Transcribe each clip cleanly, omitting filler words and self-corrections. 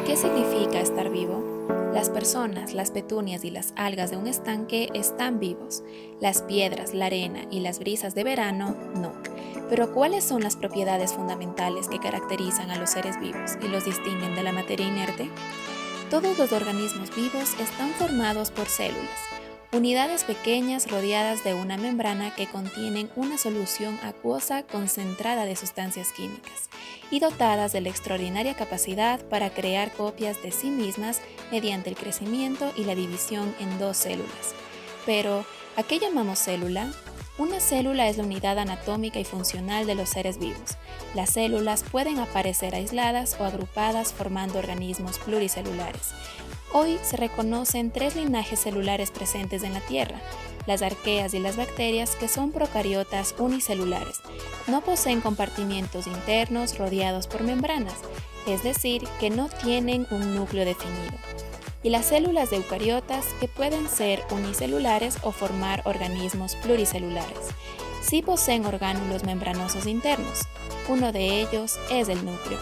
¿Qué significa estar vivo? Las personas, las petunias y las algas de un estanque están vivos. Las piedras, la arena y las brisas de verano, no. Pero ¿cuáles son las propiedades fundamentales que caracterizan a los seres vivos y los distinguen de la materia inerte? Todos los organismos vivos están formados por células, unidades pequeñas rodeadas de una membrana que contienen una solución acuosa concentrada de sustancias químicas y dotadas de la extraordinaria capacidad para crear copias de sí mismas mediante el crecimiento y la división en dos células. Pero, ¿a qué llamamos célula? Una célula es la unidad anatómica y funcional de los seres vivos. Las células pueden aparecer aisladas o agrupadas formando organismos pluricelulares. Hoy se reconocen 3 linajes celulares presentes en la Tierra: las arqueas y las bacterias, que son procariotas unicelulares. No poseen compartimientos internos rodeados por membranas, es decir, que no tienen un núcleo definido. Y las células de eucariotas, que pueden ser unicelulares o formar organismos pluricelulares. Sí poseen orgánulos membranosos internos. Uno de ellos es el núcleo.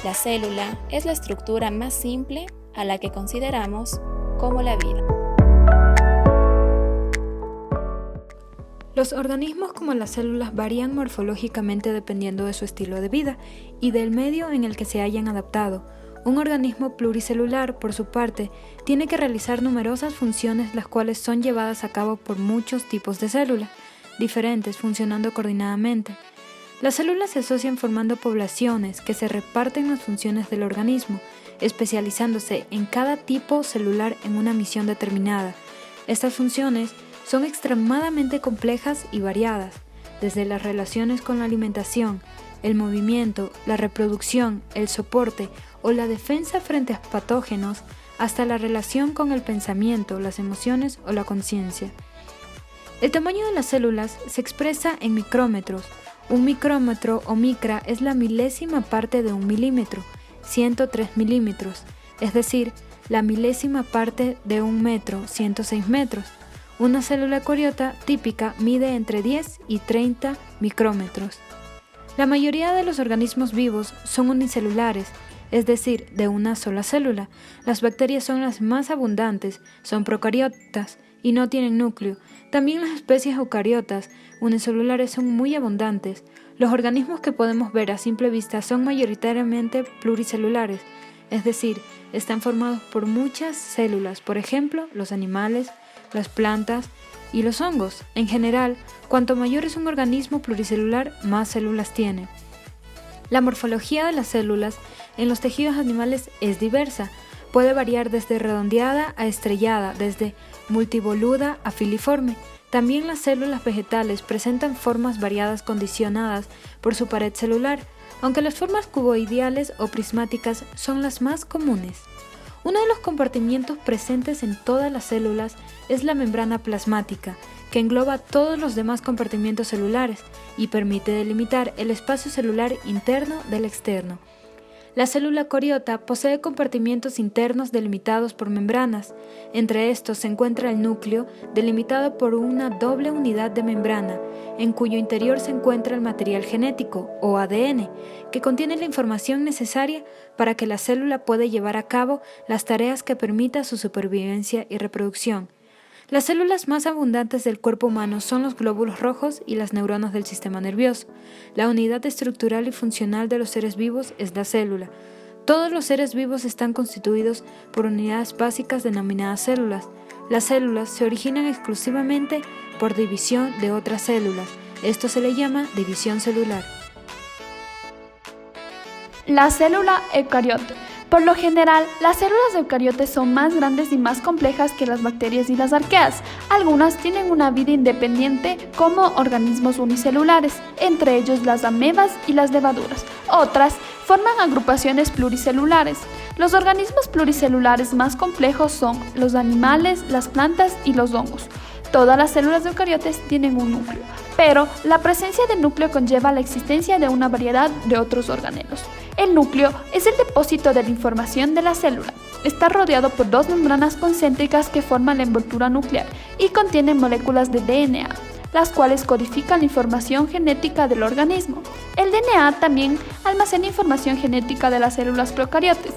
La célula es la estructura más simple a la que consideramos como la vida. Los organismos como las células varían morfológicamente dependiendo de su estilo de vida y del medio en el que se hayan adaptado. Un organismo pluricelular, por su parte, tiene que realizar numerosas funciones, las cuales son llevadas a cabo por muchos tipos de células diferentes funcionando coordinadamente. Las células se asocian formando poblaciones que se reparten las funciones del organismo, especializándose en cada tipo celular en una misión determinada. Estas funciones son extremadamente complejas y variadas, desde las relaciones con la alimentación, el movimiento, la reproducción, el soporte o la defensa frente a patógenos, hasta la relación con el pensamiento, las emociones o la conciencia. El tamaño de las células se expresa en micrómetros. Un micrómetro o micra es la milésima parte de un milímetro, 103 milímetros, es decir, la milésima parte de un metro, 106 metros. Una célula eucariota típica mide entre 10 y 30 micrómetros. La mayoría de los organismos vivos son unicelulares, es decir, de una sola célula. Las bacterias son las más abundantes, son procariotas y no tienen núcleo. También las especies eucariotas unicelulares son muy abundantes. Los organismos que podemos ver a simple vista son mayoritariamente pluricelulares, es decir, están formados por muchas células, por ejemplo, los animales, las plantas y los hongos. En general, cuanto mayor es un organismo pluricelular, más células tiene. La morfología de las células en los tejidos animales es diversa. Puede variar desde redondeada a estrellada, desde multivoluda a filiforme. También las células vegetales presentan formas variadas condicionadas por su pared celular, aunque las formas cuboidales o prismáticas son las más comunes. Uno de los compartimientos presentes en todas las células es la membrana plasmática, que engloba todos los demás compartimientos celulares y permite delimitar el espacio celular interno del externo. La célula eucariota posee compartimientos internos delimitados por membranas. Entre estos se encuentra el núcleo, delimitado por una doble unidad de membrana, en cuyo interior se encuentra el material genético, o ADN, que contiene la información necesaria para que la célula pueda llevar a cabo las tareas que permitan su supervivencia y reproducción. Las células más abundantes del cuerpo humano son los glóbulos rojos y las neuronas del sistema nervioso. La unidad estructural y funcional de los seres vivos es la célula. Todos los seres vivos están constituidos por unidades básicas denominadas células. Las células se originan exclusivamente por división de otras células. Esto se le llama división celular. La célula eucariote. Por lo general, las células de eucariotes son más grandes y más complejas que las bacterias y las arqueas. Algunas tienen una vida independiente como organismos unicelulares, entre ellos las amebas y las levaduras. Otras forman agrupaciones pluricelulares. Los organismos pluricelulares más complejos son los animales, las plantas y los hongos. Todas las células de eucariotes tienen un núcleo, pero la presencia del núcleo conlleva la existencia de una variedad de otros organelos. El núcleo es el depósito de la información de la célula. Está rodeado por 2 membranas concéntricas que forman la envoltura nuclear y contienen moléculas de DNA, las cuales codifican la información genética del organismo. El DNA también almacena información genética de las células procariotes.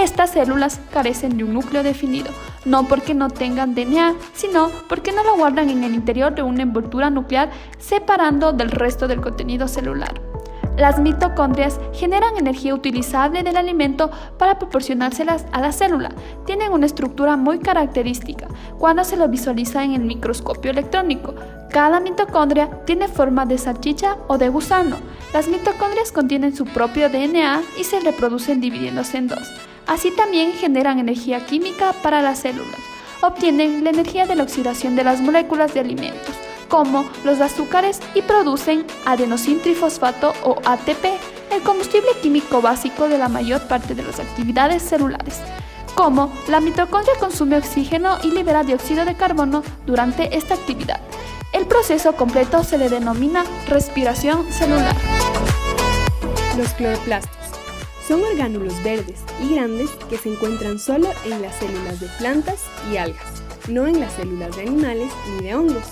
Estas células carecen de un núcleo definido, no porque no tengan DNA, sino porque no lo guardan en el interior de una envoltura nuclear separando del resto del contenido celular. Las mitocondrias generan energía utilizable del alimento para proporcionárselas a la célula. Tienen una estructura muy característica cuando se lo visualiza en el microscopio electrónico. Cada mitocondria tiene forma de salchicha o de gusano. Las mitocondrias contienen su propio DNA y se reproducen dividiéndose en dos. Así también generan energía química para las células. Obtienen la energía de la oxidación de las moléculas de alimentos, como los azúcares, y producen adenosintrifosfato o ATP, el combustible químico básico de la mayor parte de las actividades celulares. Como la mitocondria consume oxígeno y libera dióxido de carbono durante esta actividad. El proceso completo se le denomina respiración celular. Los cloroplastos son orgánulos verdes y grandes que se encuentran solo en las células de plantas y algas, no en las células de animales ni de hongos.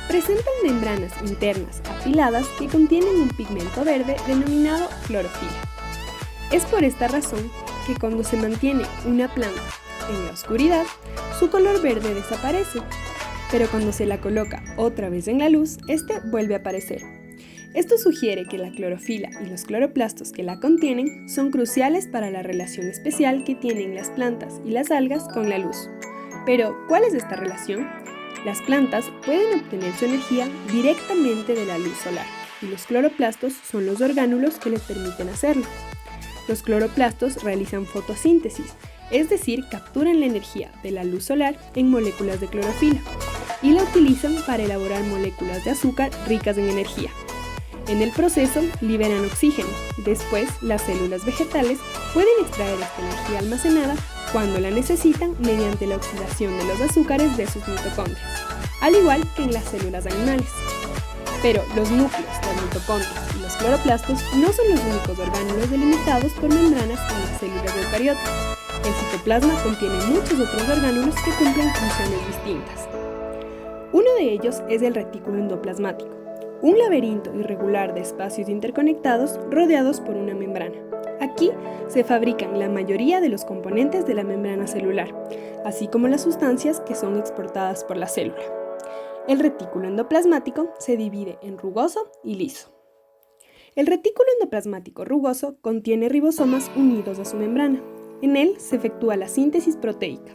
Presentan membranas internas apiladas que contienen un pigmento verde denominado clorofila. Es por esta razón que cuando se mantiene una planta en la oscuridad, su color verde desaparece, pero cuando se la coloca otra vez en la luz, este vuelve a aparecer. Esto sugiere que la clorofila y los cloroplastos que la contienen son cruciales para la relación especial que tienen las plantas y las algas con la luz. Pero, ¿cuál es esta relación? Las plantas pueden obtener su energía directamente de la luz solar, y los cloroplastos son los orgánulos que les permiten hacerlo. Los cloroplastos realizan fotosíntesis, es decir, capturan la energía de la luz solar en moléculas de clorofila, y la utilizan para elaborar moléculas de azúcar ricas en energía. En el proceso liberan oxígeno. Después, las células vegetales pueden extraer esta energía almacenada cuando la necesitan mediante la oxidación de los azúcares de sus mitocondrias, al igual que en las células animales. Pero los núcleos, las mitocondrias y los cloroplastos no son los únicos orgánulos delimitados por membranas en las células eucariotas. El citoplasma contiene muchos otros orgánulos que cumplen funciones distintas. Uno de ellos es el retículo endoplasmático, un laberinto irregular de espacios interconectados rodeados por una membrana. Aquí se fabrican la mayoría de los componentes de la membrana celular, así como las sustancias que son exportadas por la célula. El retículo endoplasmático se divide en rugoso y liso. El retículo endoplasmático rugoso contiene ribosomas unidos a su membrana. En él se efectúa la síntesis proteica.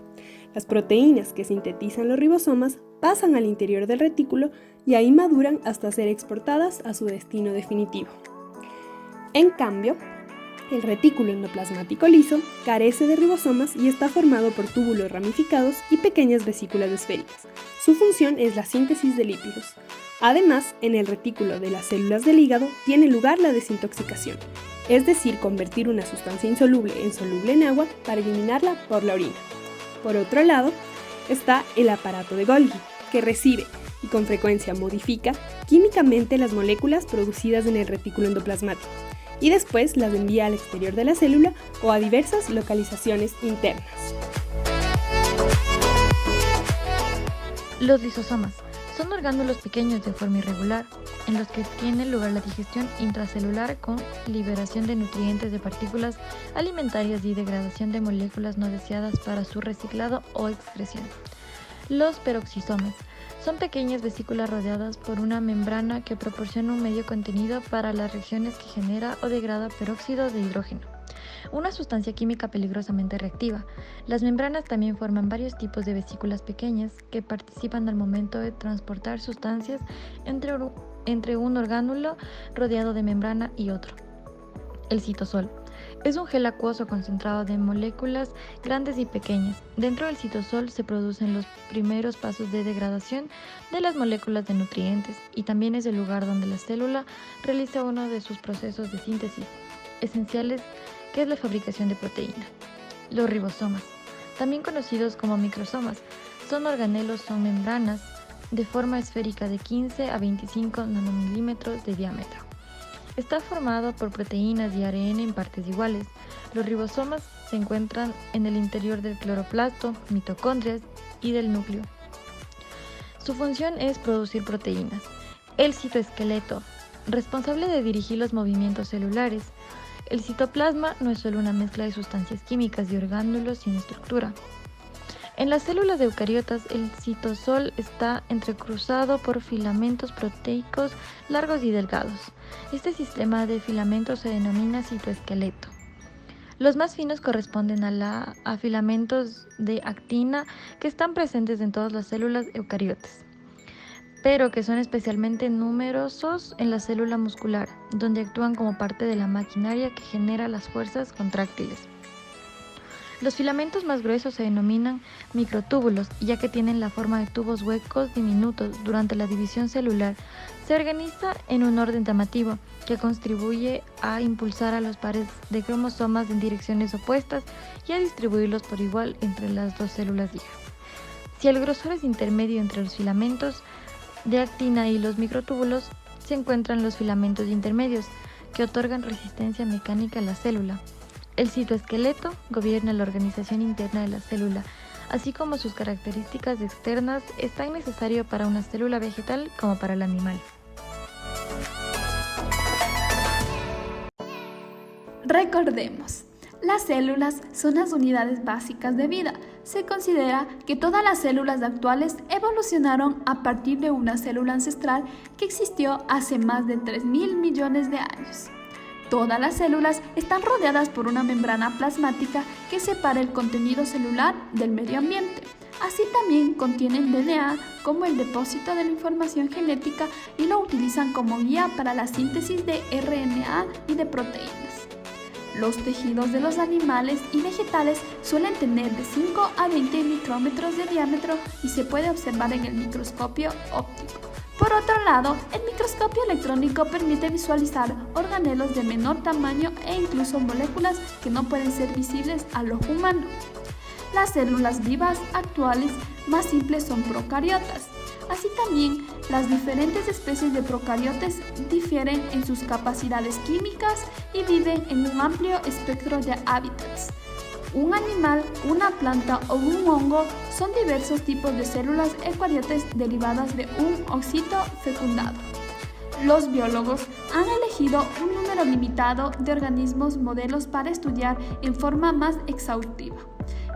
Las proteínas que sintetizan los ribosomas pasan al interior del retículo y ahí maduran hasta ser exportadas a su destino definitivo. En cambio, el retículo endoplasmático liso carece de ribosomas y está formado por túbulos ramificados y pequeñas vesículas esféricas. Su función es la síntesis de lípidos. Además, en el retículo de las células del hígado tiene lugar la desintoxicación, es decir, convertir una sustancia insoluble en soluble en agua para eliminarla por la orina. Por otro lado, está el aparato de Golgi, que recibe y con frecuencia modifica químicamente las moléculas producidas en el retículo endoplasmático y después las envía al exterior de la célula o a diversas localizaciones internas. Los lisosomas son orgánulos pequeños de forma irregular, en los que tiene lugar la digestión intracelular con liberación de nutrientes de partículas alimentarias y degradación de moléculas no deseadas para su reciclado o excreción. Los peroxisomas son pequeñas vesículas rodeadas por una membrana que proporciona un medio contenido para las reacciones que genera o degrada peróxido de hidrógeno, una sustancia química peligrosamente reactiva. Las membranas también forman varios tipos de vesículas pequeñas que participan al momento de transportar sustancias entre un orgánulo rodeado de membrana y otro. El citosol es un gel acuoso concentrado de moléculas grandes y pequeñas. Dentro del citosol se producen los primeros pasos de degradación de las moléculas de nutrientes y también es el lugar donde la célula realiza uno de sus procesos de síntesis esenciales, que es la fabricación de proteína. Los ribosomas, también conocidos como microsomas, son organelos, son membranas de forma esférica de 15 a 25 nanomilímetros de diámetro. Está formado por proteínas y ARN en partes iguales. Los ribosomas se encuentran en el interior del cloroplasto, mitocondrias y del núcleo. Su función es producir proteínas. El citoesqueleto, responsable de dirigir los movimientos celulares. El citoplasma no es solo una mezcla de sustancias químicas y orgánulos sin estructura. En las células eucariotas, el citosol está entrecruzado por filamentos proteicos largos y delgados. Este sistema de filamentos se denomina citoesqueleto. Los más finos corresponden a filamentos de actina que están presentes en todas las células eucariotas, pero que son especialmente numerosos en la célula muscular, donde actúan como parte de la maquinaria que genera las fuerzas contráctiles. Los filamentos más gruesos se denominan microtúbulos, ya que tienen la forma de tubos huecos diminutos. Durante la división celular, se organiza en un orden llamativo que contribuye a impulsar a los pares de cromosomas en direcciones opuestas y a distribuirlos por igual entre las dos células hijas. Si el grosor es intermedio entre los filamentos de actina y los microtúbulos, se encuentran los filamentos intermedios, que otorgan resistencia mecánica a la célula. El citoesqueleto gobierna la organización interna de la célula, así como sus características externas es tan necesario para una célula vegetal como para el animal. Recordemos, las células son las unidades básicas de vida. Se considera que todas las células actuales evolucionaron a partir de una célula ancestral que existió hace más de 3.000 millones de años. Todas las células están rodeadas por una membrana plasmática que separa el contenido celular del medio ambiente. Así también contienen DNA como el depósito de la información genética y lo utilizan como guía para la síntesis de RNA y de proteínas. Los tejidos de los animales y vegetales suelen tener de 5 a 20 micrómetros de diámetro y se puede observar en el microscopio óptico. Por otro lado, el microscopio electrónico permite visualizar organelos de menor tamaño e incluso moléculas que no pueden ser visibles al ojo humano. Las células vivas actuales más simples son procariotas. Así también, las diferentes especies de procariotes difieren en sus capacidades químicas y viven en un amplio espectro de hábitats. Un animal, una planta o un hongo son diversos tipos de células eucariotas derivadas de un ovocito fecundado. Los biólogos han elegido un número limitado de organismos modelos para estudiar en forma más exhaustiva.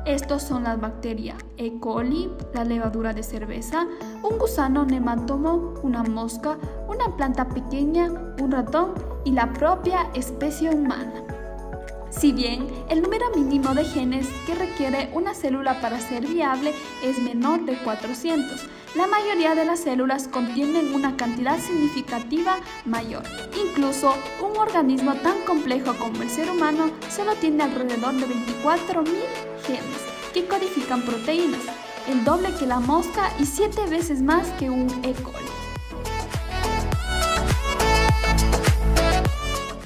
Estos son las bacterias E. coli, la levadura de cerveza, un gusano nematómo, una mosca, una planta pequeña, un ratón y la propia especie humana. Si bien el número mínimo de genes que requiere una célula para ser viable es menor de 400, la mayoría de las células contienen una cantidad significativa mayor. Incluso un organismo tan complejo como el ser humano solo tiene alrededor de 24.000 genes que codifican proteínas, el doble que la mosca y 7 veces más que un E. coli.